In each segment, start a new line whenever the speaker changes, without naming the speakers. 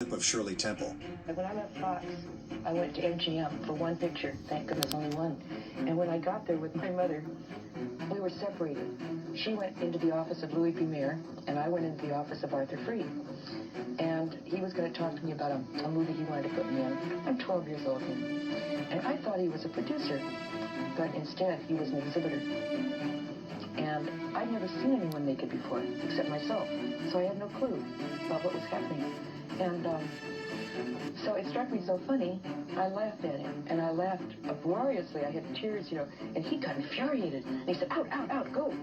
Of Shirley Temple.
When I left Fox, I went to MGM for one picture. Thank goodness, only one. And when I got there with my mother, we were separated. She went into the office of Louis B. Mayer, and I went into the office of Arthur Freed. And he was going to talk to me about a movie he wanted to put me in. I'm 12 years old, and I thought he was a producer, but instead he was an exhibitor. And I'd never seen anyone naked before, except myself, so I had no clue about what was happening. And so it struck me so funny, I laughed at him, and I laughed uproariously. I had tears, and he got infuriated. And he said, out, out, out, go.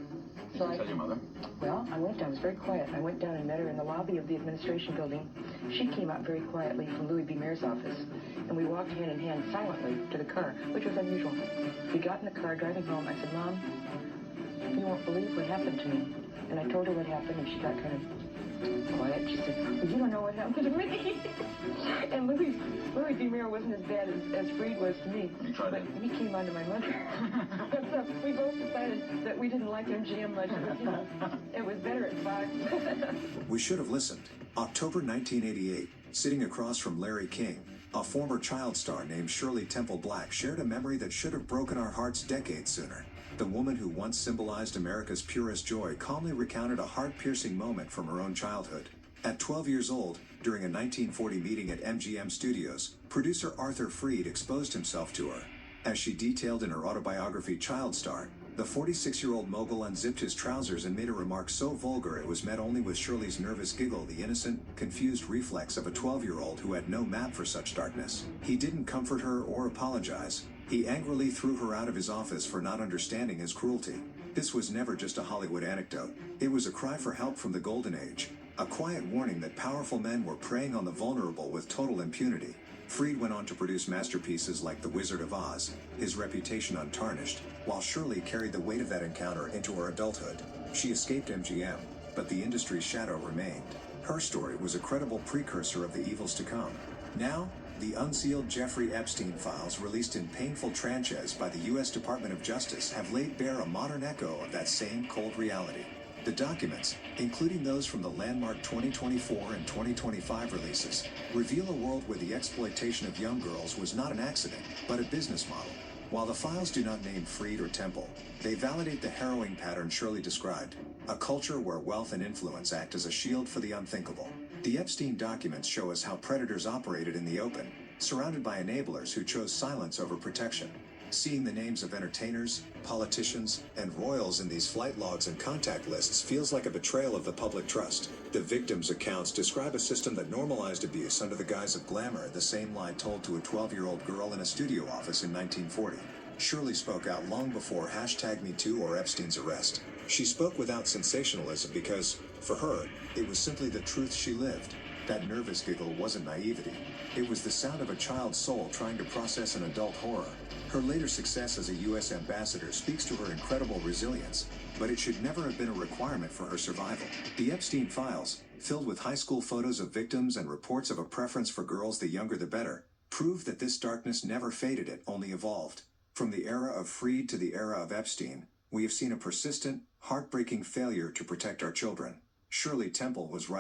So Did you tell your mother?
Well, I went down. I was very quiet. I went down and met her in the lobby of the administration building. She came out very quietly from Louis B. Mayer's office, and we walked hand in hand silently to the car, which was unusual. We got in the car driving home. I said, Mom, you won't believe what happened to me. And I told her what happened, and she got kind of quiet. She said, well, you don't know what happened to me. And Louis B. Mayer wasn't as bad as Freed was to me. But he came on to my mother. So we both decided that we didn't like MGM much. It was better at Fox.
We should have listened. October 1988, sitting across from Larry King, a former child star named Shirley Temple Black shared a memory that should have broken our hearts decades sooner. The woman who once symbolized America's purest joy calmly recounted a heart-piercing moment from her own childhood. At 12 years old, during a 1940 meeting at MGM Studios, producer Arthur Freed exposed himself to her. As she detailed in her autobiography Child Star, the 46-year-old mogul unzipped his trousers and made a remark so vulgar it was met only with Shirley's nervous giggle, the innocent, confused reflex of a 12-year-old who had no map for such darkness. He didn't comfort her or apologize. He angrily threw her out of his office for not understanding his cruelty. This was never just a Hollywood anecdote. It was a cry for help from the Golden Age, a quiet warning that powerful men were preying on the vulnerable with total impunity. Freed went on to produce masterpieces like The Wizard of Oz, his reputation untarnished, while Shirley carried the weight of that encounter into her adulthood. She escaped MGM, but the industry's shadow remained. Her story was a credible precursor of the evils to come. Now, the unsealed Jeffrey Epstein files released in painful tranches by the U.S. Department of Justice have laid bare a modern echo of that same cold reality. The documents, including those from the landmark 2024 and 2025 releases, reveal a world where the exploitation of young girls was not an accident, but a business model. While the files do not name Freed or Temple, they validate the harrowing pattern Shirley described, a culture where wealth and influence act as a shield for the unthinkable. The Epstein documents show us how predators operated in the open, surrounded by enablers who chose silence over protection. Seeing the names of entertainers, politicians, and royals in these flight logs and contact lists feels like a betrayal of the public trust. The victims' accounts describe a system that normalized abuse under the guise of glamour, the same lie told to a 12-year-old girl in a studio office in 1940. Shirley spoke out long before #MeToo or Epstein's arrest. She spoke without sensationalism because, for her, it was simply the truth she lived. That nervous giggle wasn't naivety. It was the sound of a child's soul trying to process an adult horror. Her later success as a U.S. ambassador speaks to her incredible resilience, but it should never have been a requirement for her survival. The Epstein files, filled with high school photos of victims and reports of a preference for girls the younger the better, prove that this darkness never faded, it only evolved. From the era of Freed to the era of Epstein, we have seen a persistent, heartbreaking failure to protect our children. Shirley Temple was right.